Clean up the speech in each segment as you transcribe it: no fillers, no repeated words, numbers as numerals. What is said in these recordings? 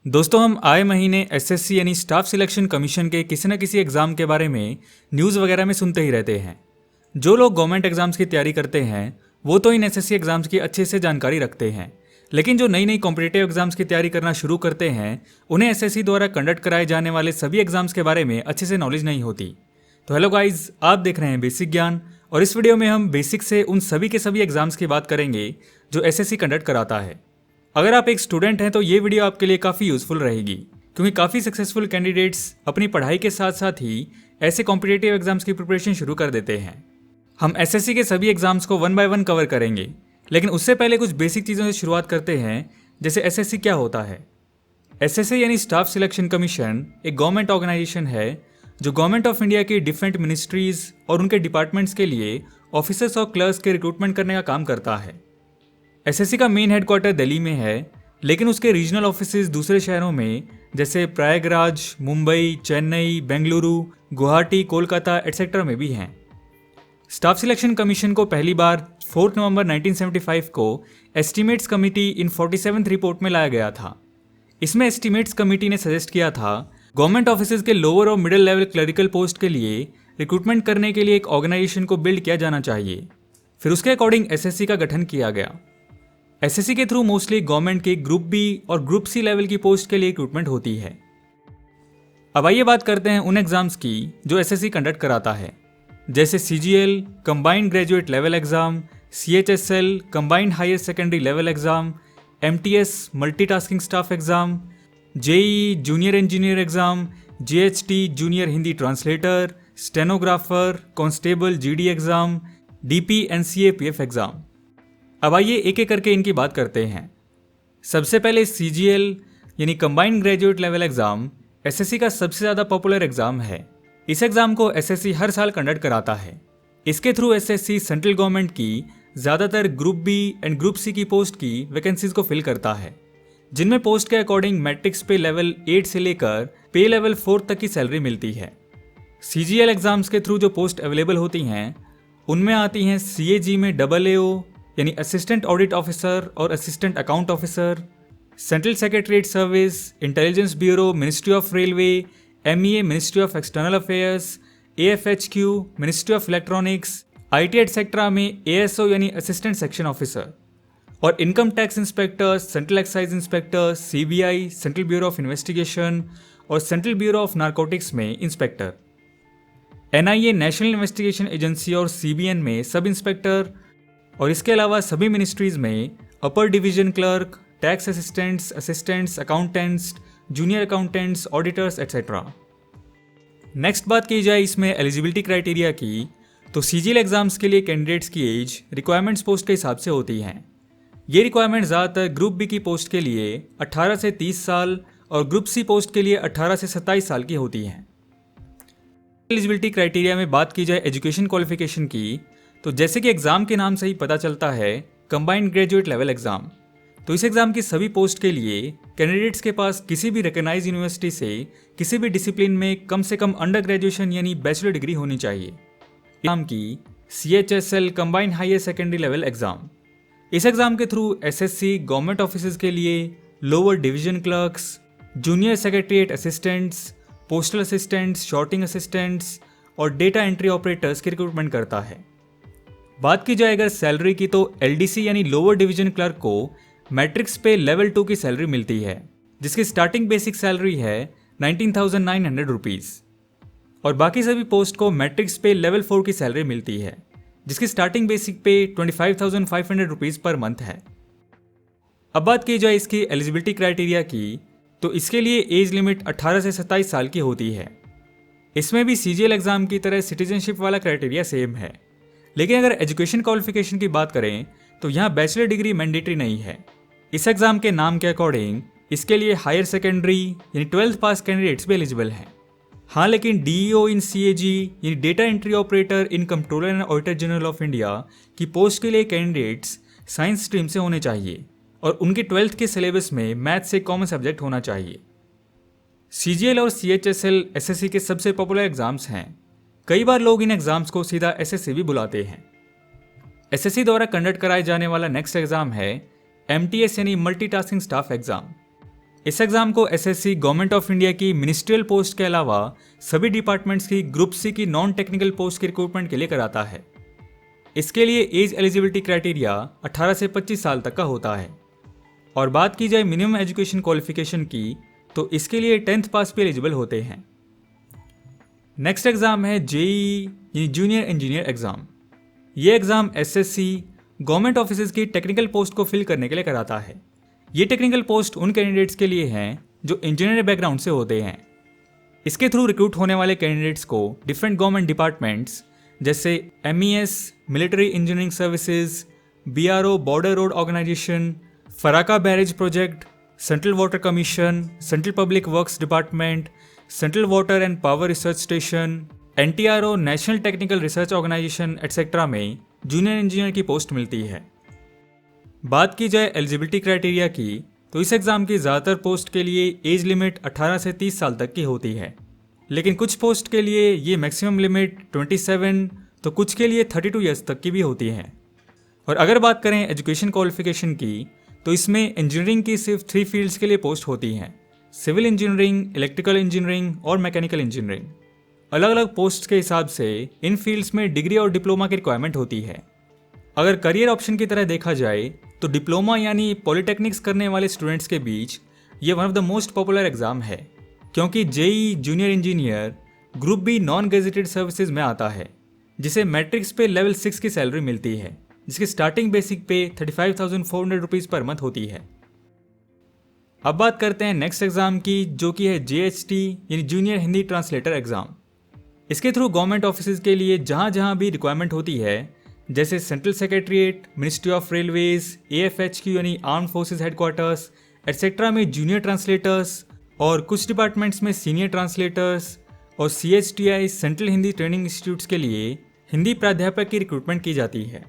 दोस्तों, हम आए महीने एसएससी यानी स्टाफ सिलेक्शन कमीशन के किसी न किसी एग्ज़ाम के बारे में न्यूज़ वगैरह में सुनते ही रहते हैं। जो लोग गवर्नमेंट एग्ज़ाम्स की तैयारी करते हैं वो तो इन एसएससी एग्ज़ाम्स की अच्छे से जानकारी रखते हैं, लेकिन जो नई नई कॉम्पिटिटिव एग्ज़ाम्स की तैयारी करना शुरू करते हैं उन्हें एसएससी द्वारा कंडक्ट कराए जाने वाले सभी एग्ज़ाम्स के बारे में अच्छे से नॉलेज नहीं होती। तो हेलो गाइज, आप देख रहे हैं बेसिक ज्ञान, और इस वीडियो में हम बेसिक से उन सभी के सभी एग्ज़ाम्स की बात करेंगे जो एसएससी कंडक्ट कराता है। अगर आप एक स्टूडेंट हैं तो ये वीडियो आपके लिए काफ़ी यूज़फुल रहेगी, क्योंकि काफ़ी सक्सेसफुल कैंडिडेट्स अपनी पढ़ाई के साथ साथ ही ऐसे कॉम्पिटिटिव एग्जाम्स की प्रिपरेशन शुरू कर देते हैं। हम एसएससी के सभी एग्जाम्स को वन बाय वन कवर करेंगे, लेकिन उससे पहले कुछ बेसिक चीज़ों से शुरुआत करते हैं, जैसे एसएससी क्या होता है। एसएससी यानी स्टाफ सिलेक्शन कमीशन एक गवर्नमेंट ऑर्गेनाइजेशन है जो गवर्नमेंट ऑफ इंडिया की डिफरेंट मिनिस्ट्रीज और उनके डिपार्टमेंट्स के लिए ऑफिसर्स और क्लर्क्स के रिक्रूटमेंट करने का काम करता है। एसएससी का मेन हेडक्वार्टर दिल्ली में है, लेकिन उसके रीजनल ऑफिसेज दूसरे शहरों में जैसे प्रयागराज, मुंबई, चेन्नई, बेंगलुरु, गुवाहाटी, कोलकाता एटसेट्रा में भी हैं। स्टाफ सिलेक्शन कमीशन को पहली बार 4 नवंबर 1975 को एस्टीमेट्स कमेटी इन 47th रिपोर्ट में लाया गया था। इसमें एस्टीमेट्स कमेटी ने सजेस्ट किया था गवर्नमेंट ऑफिसेज के लोअर और मिडिल लेवल क्लरिकल पोस्ट के लिए रिक्रूटमेंट करने के लिए एक ऑर्गेनाइजेशन को बिल्ड किया जाना चाहिए। फिर उसके अकॉर्डिंग एसएससी का गठन किया गया। एसएससी के थ्रू मोस्टली गवर्नमेंट के ग्रुप बी और ग्रुप सी लेवल की पोस्ट के लिए रिक्रूटमेंट होती है। अब आइए बात करते हैं उन एग्जाम्स की जो एसएससी कंडक्ट कराता है, जैसे CGL combined graduate level exam, CHSL combined higher secondary level exam, MTS multitasking staff exam, JE junior engineer exam, GHT junior Hindi translator, stenographer, constable GD exam, DP NCA PF exam. अब आइए एक एक करके इनकी बात करते हैं। सबसे पहले सीजीएल यानी combined graduate level exam SSC का सबसे ज़्यादा पॉपुलर एग्जाम है। इस एग्जाम को एसएससी हर साल कंडक्ट कराता है। इसके थ्रू एसएससी सेंट्रल गवर्नमेंट की ज़्यादातर group B and group C की पोस्ट की वैकेंसीज को फिल करता है, जिनमें पोस्ट के अकॉर्डिंग मैट्रिक्स पे लेवल 8 से लेकर पे लेवल 4 तक की सैलरी मिलती है। सीजीएल एग्जाम्स के थ्रू जो पोस्ट अवेलेबल होती हैं उनमें आती हैं सीएजी में AAO यानी असिस्टेंट ऑडिट ऑफिसर और assistant account officer, central secretariat service, intelligence bureau, ministry of railway, MEA ministry of external affairs, AFHQ ministry of electronics, IT etcetera में एएसओ यानी असिस्टेंट सेक्शन ऑफिसर, और income tax inspector, central excise inspector, CBI central bureau of investigation और central bureau of narcotics में inspector, NIA national investigation agency और CBN में sub inspector, और इसके अलावा सभी मिनिस्ट्रीज में upper division clerk, tax assistants, accountants, junior accountants, auditors etcetera. Next बात की जाए इसमें एलिजिबिलिटी क्राइटेरिया की, तो सीजीएल एग्जाम्स के लिए कैंडिडेट्स की एज रिक्वायरमेंट्स पोस्ट के हिसाब से होती हैं। ये रिक्वायरमेंट ज़्यादातर ग्रुप बी की पोस्ट के लिए 18 से 30 साल और ग्रुप सी पोस्ट के लिए 18 से 27 साल की होती हैं। एलिजिबिलिटी क्राइटेरिया में बात की जाए एजुकेशन क्वालिफिकेशन की, तो जैसे कि एग्ज़ाम के नाम से ही पता चलता है कंबाइंड ग्रेजुएट लेवल एग्ज़ाम, तो इस एग्ज़ाम की सभी पोस्ट के लिए कैंडिडेट्स के पास किसी भी रिकॉग्नाइज्ड यूनिवर्सिटी से किसी भी डिसिप्लिन में कम से कम अंडर ग्रेजुएशन यानी बैचलर डिग्री होनी चाहिए। एग्जाम की CHSL combined higher secondary level exam, इस एग्ज़ाम के थ्रू एसएससी गवर्नमेंट ऑफिस के लिए lower division clerks, junior secretariat assistants, postal assistants, sorting assistants और डेटा एंट्री ऑपरेटर्स की रिक्रूटमेंट करता है। बात की जाए अगर सैलरी की, तो एलडीसी यानी लोअर डिवीजन क्लर्क को मैट्रिक्स पे लेवल 2 की सैलरी मिलती है, जिसकी स्टार्टिंग बेसिक सैलरी है 19,900 रुपीज़, और बाकी सभी पोस्ट को मैट्रिक्स पे लेवल 4 की सैलरी मिलती है, जिसकी स्टार्टिंग बेसिक पे 25,500 रुपीज़ पर मंथ है। अब बात की जाए इसकी एलिजिबिलिटी क्राइटेरिया की, तो इसके लिए एज लिमिट 18 से 27 साल की होती है। इसमें भी सीजीएल एग्जाम की तरह सिटीजनशिप वाला क्राइटेरिया सेम है, लेकिन अगर एजुकेशन क्वालिफिकेशन की बात करें तो यहाँ बैचलर डिग्री मैंडेटरी नहीं है। इस एग्जाम के नाम के अकॉर्डिंग इसके लिए हायर सेकेंडरी यानी 12th पास कैंडिडेट्स भी एलिजिबल हैं। हाँ, लेकिन डीईओ इन सीएजी यानी data entry operator in controller and auditor general of India की पोस्ट के लिए कैंडिडेट्स साइंस स्ट्रीम से होने चाहिए और उनके 12th के सिलेबस में मैथ से कॉमन सब्जेक्ट होना चाहिए। सीजीएल और सीएचएसएल एसएससी के सबसे पॉपुलर एग्जाम्स हैं। कई बार लोग इन एग्जाम्स को सीधा एसएससी भी बुलाते हैं। एसएससी द्वारा कंडक्ट कराए जाने वाला नेक्स्ट एग्जाम है एमटीएस यानी मल्टीटास्किंग स्टाफ एग्जाम। इस एग्ज़ाम को एसएससी गवर्नमेंट ऑफ इंडिया की मिनिस्ट्रियल पोस्ट के अलावा सभी डिपार्टमेंट्स की ग्रुप सी की नॉन टेक्निकल पोस्ट के रिक्रूटमेंट के लिए कराता है। इसके लिए एज एलिजिबिलिटी क्राइटेरिया 18 से 25 साल तक का होता है। और बात की जाए मिनिमम एजुकेशन क्वालिफिकेशन की, तो इसके लिए 10th पास भी एलिजिबल होते हैं। नेक्स्ट एग्ज़ाम है जेईई जूनियर इंजीनियर एग्ज़ाम। ये एग्ज़ाम एसएससी गवर्नमेंट ऑफिसेज की टेक्निकल पोस्ट को फिल करने के लिए कराता है। ये टेक्निकल पोस्ट उन कैंडिडेट्स के लिए हैं जो इंजीनियर बैकग्राउंड से होते हैं। इसके थ्रू रिक्रूट होने वाले कैंडिडेट्स को डिफरेंट गवर्नमेंट डिपार्टमेंट्स जैसे MES military engineering services, BRO border road organisation, Farakka barrage project, central water commission, central public works department, central water and power research station, NTRO national technical research organisation etcetera में junior engineer की post मिलती है। बात की जाए eligibility criteria की, तो इस एग्ज़ाम की ज़्यादातर पोस्ट के लिए एज लिमिट 18 से 30 साल तक की होती है, लेकिन कुछ पोस्ट के लिए ये मैक्सिमम लिमिट 27 तो कुछ के लिए 32 ईयर्स तक की भी होती है। और अगर बात करें एजुकेशन क्वालिफिकेशन की, तो इसमें इंजीनियरिंग की सिर्फ 3 फील्ड्स के लिए पोस्ट होती हैं: सिविल इंजीनियरिंग, इलेक्ट्रिकल इंजीनियरिंग और मैकेनिकल इंजीनियरिंग। अलग अलग पोस्ट के हिसाब से इन फील्ड्स में डिग्री और डिप्लोमा की रिक्वायरमेंट होती है। अगर करियर ऑप्शन की तरह देखा जाए तो डिप्लोमा यानी पॉलिटेक्निक्स करने वाले स्टूडेंट्स के बीच ये one of the most popular exam है, क्योंकि JEE junior engineer group B non gazetted services में आता है, जिसे मैट्रिक्स पे लेवल 6 की सैलरी मिलती है, जिसकी स्टार्टिंग बेसिक पे 35,400 रुपीज़ पर मंथ होती है। अब बात करते हैं नेक्स्ट एग्जाम की, जो कि है JHT यानी जूनियर हिंदी ट्रांसलेटर एग्जाम। इसके थ्रू गवर्नमेंट ऑफिसेज के लिए जहाँ जहाँ भी रिक्वायरमेंट होती है, जैसे central secretariat, ministry of railways, AFHQ यानी आर्म फोर्सेज हेडक्वार्टर्स एटसेट्रा में जूनियर ट्रांसलेटर्स और कुछ डिपार्टमेंट्स में सीनियर ट्रांसलेटर्स और CHTI central Hindi training institutes के लिए हिंदी प्राध्यापक की रिक्रूटमेंट की जाती है।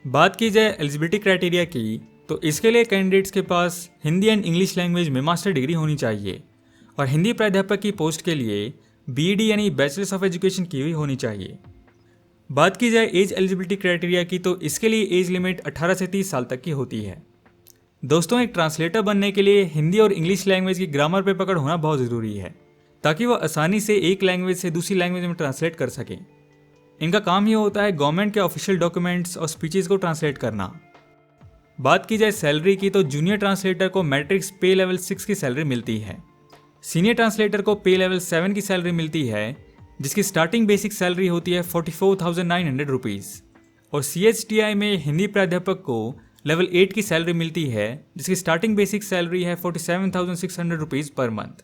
बात की जाए एलिजिबिलिटी क्राइटेरिया की, तो इसके लिए कैंडिडेट्स के पास हिंदी एंड इंग्लिश लैंग्वेज में मास्टर डिग्री होनी चाहिए और हिंदी प्राध्यापक की पोस्ट के लिए BEd यानी बैचलर्स ऑफ एजुकेशन की हुई होनी चाहिए। बात की जाए एज एलिजिबिलिटी क्राइटेरिया की, तो इसके लिए एज लिमिट 18 से 30 साल तक की होती है। दोस्तों, एक ट्रांसलेटर बनने के लिए हिंदी और इंग्लिश लैंग्वेज की ग्रामर पे पकड़ होना बहुत ज़रूरी है, ताकि वह आसानी से एक लैंग्वेज से दूसरी लैंग्वेज में ट्रांसलेट कर सकें। इनका काम ही होता है गवर्नमेंट के ऑफिशियल डॉक्यूमेंट्स और स्पीचेस को ट्रांसलेट करना। बात की जाए सैलरी की, तो जूनियर ट्रांसलेटर को मैट्रिक्स पे लेवल 6 की सैलरी मिलती है, सीनियर ट्रांसलेटर को पे लेवल 7 की सैलरी मिलती है, जिसकी स्टार्टिंग बेसिक सैलरी होती है 44,900 रुपीज़, और CHTI में हिंदी प्राध्यापक को लेवल 8 की सैलरी मिलती है, जिसकी स्टार्टिंग बेसिक सैलरी है 47,600 रुपीज़ पर मंथ।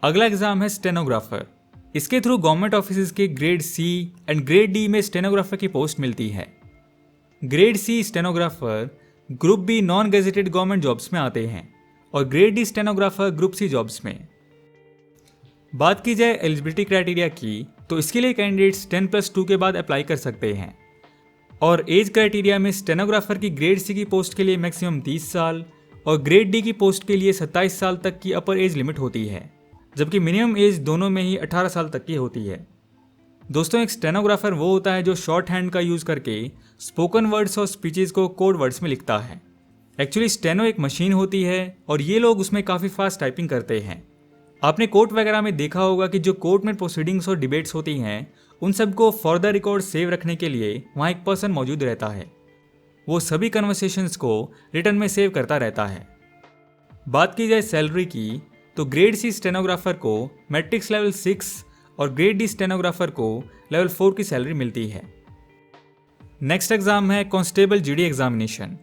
अगला एग्जाम है स्टेनोग्राफर। इसके थ्रू गवर्नमेंट ऑफिस के grade C and grade D में स्टेनोग्राफर की पोस्ट मिलती है। Grade C stenographer group B non gazetted government jobs में आते हैं और grade D stenographer group C jobs में। बात की जाए एलिजिबिलिटी क्राइटेरिया की, तो इसके लिए कैंडिडेट्स 10+2 के बाद अप्लाई कर सकते हैं और एज क्राइटेरिया में स्टेनोग्राफर की ग्रेड C की पोस्ट के लिए मैक्सिमम 30 साल और ग्रेड D की पोस्ट के लिए 27 साल तक की अपर एज लिमिट होती है, जबकि मिनिमम एज दोनों में ही 18 साल तक की होती है। दोस्तों, एक स्टेनोग्राफर वो होता है जो शॉर्ट हैंड का यूज़ करके स्पोकन वर्ड्स और स्पीचेस को कोड वर्ड्स में लिखता है। एक्चुअली स्टेनो एक मशीन होती है और ये लोग उसमें काफ़ी फास्ट टाइपिंग करते हैं। आपने कोर्ट वगैरह में देखा होगा कि जो कोर्ट में प्रोसीडिंग्स और डिबेट्स होती हैं, उन सबको फॉर द रिकॉर्ड सेव रखने के लिए वहाँ एक पर्सन मौजूद रहता है। वो सभी कन्वर्सेशंस को रिटर्न में सेव करता रहता है। बात की जाए सैलरी की, तो ग्रेड C स्टेनोग्राफर को मैट्रिक्स लेवल 6 और ग्रेड D स्टेनोग्राफर को लेवल 4 की सैलरी मिलती है। नेक्स्ट एग्जाम है कांस्टेबल GD एग्जामिनेशन।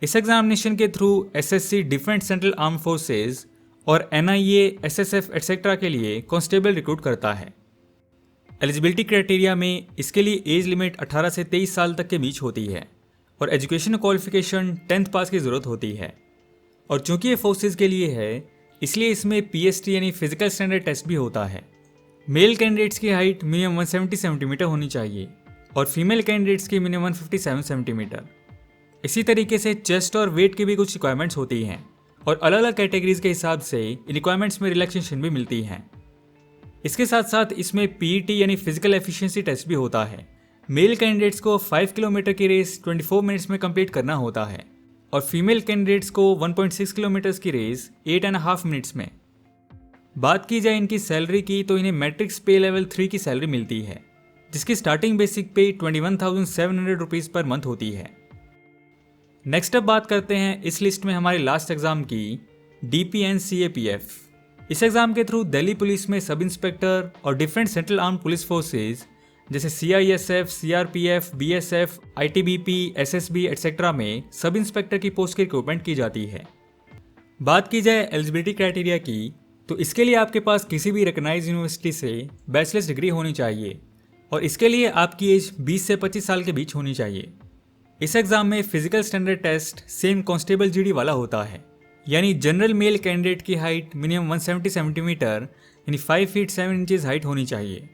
इस एग्जामिनेशन के through SSC different central arm forces और NIA, SSF एटसेट्रा के लिए कांस्टेबल रिक्रूट करता है। एलिजिबिलिटी क्राइटेरिया में इसके लिए एज लिमिट 18 से 23 साल तक के बीच होती है और एजुकेशन क्वालिफिकेशन 10th पास की ज़रूरत होती है। और चूंकि ये फोर्सेज के लिए है, इसलिए इसमें PST यानी फिजिकल स्टैंडर्ड टेस्ट भी होता है। मेल कैंडिडेट्स की हाइट मिनिमम 170 सेंटीमीटर होनी चाहिए और फीमेल कैंडिडेट्स की मिनिमम 157 सेंटीमीटर। इसी तरीके से चेस्ट और वेट की भी कुछ रिक्वायरमेंट्स होती हैं और अलग अलग कैटेगरीज के हिसाब से रिक्वायरमेंट्स में रिलैक्सेशन भी मिलती हैं। इसके साथ साथ इसमें PET यानी फिजिकल एफिशिएंसी टेस्ट भी होता है। मेल कैंडिडेट्स को 5 किलोमीटर की रेस 24 मिनट्स में कंप्लीट करना होता है और फीमेल कैंडिडेट्स को 1.6 किलोमीटर्स की रेस 8.5 मिनट्स में। बात की जाए इनकी सैलरी की तो इन्हें मैट्रिक्स पे लेवल 3 की सैलरी मिलती है, जिसकी स्टार्टिंग बेसिक पे 21,700 रुपीज़ पर मंथ होती है। नेक्स्ट अब बात करते हैं इस लिस्ट में हमारे लास्ट एग्जाम की DPNCAPF। इस एग्जाम के थ्रू दिल्ली पुलिस में सब इंस्पेक्टर और different central armed police forces जैसे CISF, CRPF, BSF, ITBP, SSB etcetera में सब इंस्पेक्टर की पोस्ट की रिक्रूटमेंट की जाती है। बात की जाए एलिजिबिलिटी क्राइटेरिया की तो इसके लिए आपके पास किसी भी रिकॉग्नाइज्ड यूनिवर्सिटी से बैचलर्स डिग्री होनी चाहिए और इसके लिए आपकी एज 20 से 25 साल के बीच होनी चाहिए। इस एग्जाम में physical standard test same constable GD वाला होता है, यानी जनरल मेल कैंडिडेट की हाइट मिनिमम 170 सेंटीमीटर यानी 5 फीट 7 इंचेस हाइट होनी चाहिए।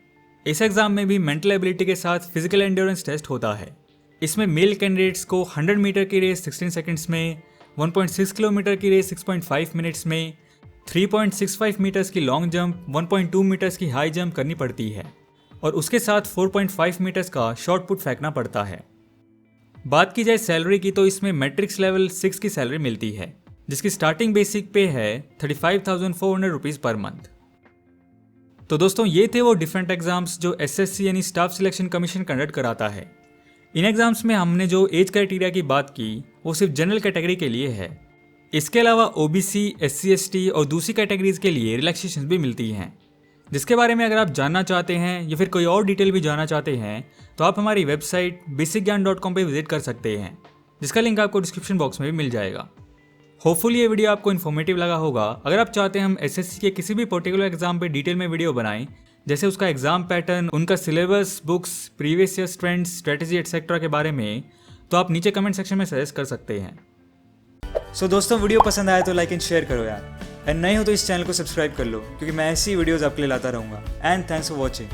इस एग्जाम में भी मेंटल एबिलिटी के साथ फिजिकल एंड्योरेंस टेस्ट होता है। इसमें मेल कैंडिडेट्स को 100 मीटर की रेस 16 सेकंड्स में, 1.6 किलोमीटर की रेस 6.5 मिनट्स में, 3.65 मीटर्स की लॉन्ग जंप, 1.2 मीटर्स की हाई जंप करनी पड़ती है और उसके साथ 4.5 मीटर्स का शॉर्ट पुट फेंकना पड़ता है। बात की जाए सैलरी की तो इसमें मैट्रिक्स लेवल 6 की सैलरी मिलती है, जिसकी स्टार्टिंग बेसिक पे है 35,400 रुपीज़ पर मंथ। तो दोस्तों ये थे वो डिफरेंट एग्जाम्स जो SSC यानी स्टाफ सिलेक्शन कमीशन कंडक्ट कराता है। इन एग्जाम्स में हमने जो एज क्राइटेरिया की बात की वो सिर्फ जनरल कैटेगरी के लिए है। इसके अलावा OBC, SC, ST और दूसरी कैटेगरीज के लिए रिलैक्सेशन भी मिलती हैं, जिसके बारे में अगर आप जानना चाहते हैं या फिर कोई और डिटेल भी जानना चाहते हैं तो आप हमारी वेबसाइट basicgyan.com पे विजिट कर सकते हैं, जिसका लिंक आपको डिस्क्रिप्शन बॉक्स में भी मिल जाएगा। होपफुली ये वीडियो आपको इन्फॉर्मेटिव लगा होगा। अगर आप चाहते हैं हम SSC के किसी भी पर्टिकुलर एग्जाम पे डिटेल में वीडियो बनाएं, जैसे उसका एग्जाम पैटर्न, उनका syllabus, books, previous year trends, strategy etcetera के बारे में, तो आप नीचे कमेंट सेक्शन में सजेस्ट कर सकते हैं। सो दोस्तों वीडियो पसंद आया तो लाइक एंड शेयर करो यार, एंड नए हो तो इस चैनल को सब्सक्राइब कर लो क्योंकि मैं ऐसी वीडियोस आपके लिए लाता रहूँगा। And thanks for watching.